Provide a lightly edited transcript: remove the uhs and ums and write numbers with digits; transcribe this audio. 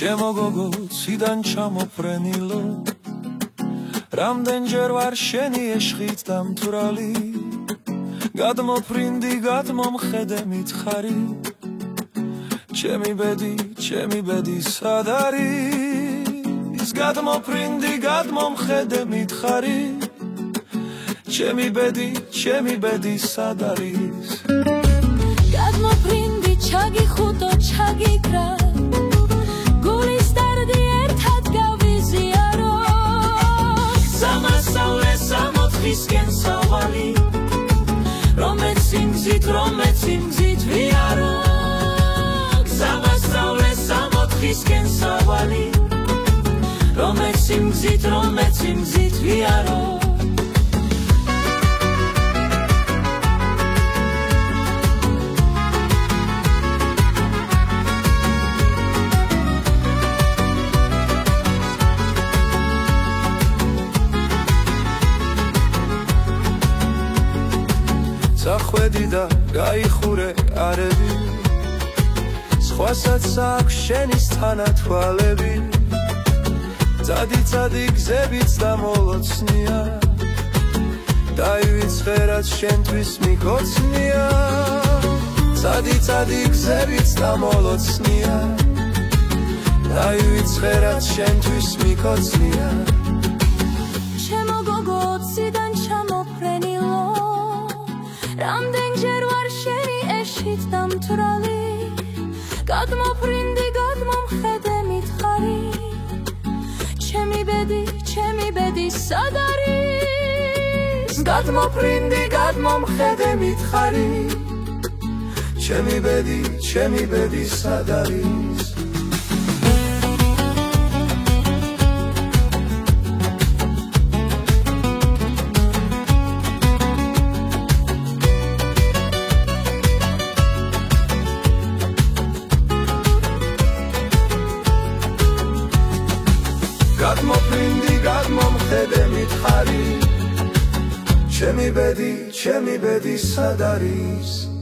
ჩემო გოგო ციდან ჩამოფრენილო რამდენჯერ ვარ შენი ეშხით დამთვრალი გადმოფრინდი გადმომხედე მითხარი ჩემი ბედი სად არის გადმოფრინდი გადმომხედე მითხარი ჩემი ბედი სად არის გადმოფრინდი ჩაგიხუტო ჩაგიკრა გულის დარდი ერთად გავიზიარო სამასავლე სამოთხისკენ სავალი რომეც იმგზით ვიარო სამასავლე სამოთხისკენ სავალი რომეც იმგზით ვიარო სახვედი და გაიხურე არები სხვასაც აქვს შენის თანათვალები ძადი გზებიც დამოლოცნია დაივიწყე რაც შენთვის მიქოცნია ძადი გზებიც დამოლოცნია დაივიწყე რაც შენთვის მიქოცნია ჩემო გოგო ციდან ჩამოფრენილო რამდენჯერ ვარ შენი ეშით დამთვრალი გადმოფრინდი გადმომხედე მითხარი ჩემი ბედი სად არის გადმოფრინდი გადმომხედე მითხარი ჩემი ბედი სად არის გადმოფრინდი გადმომხედე მითხარი ჩემი ბედი სად არის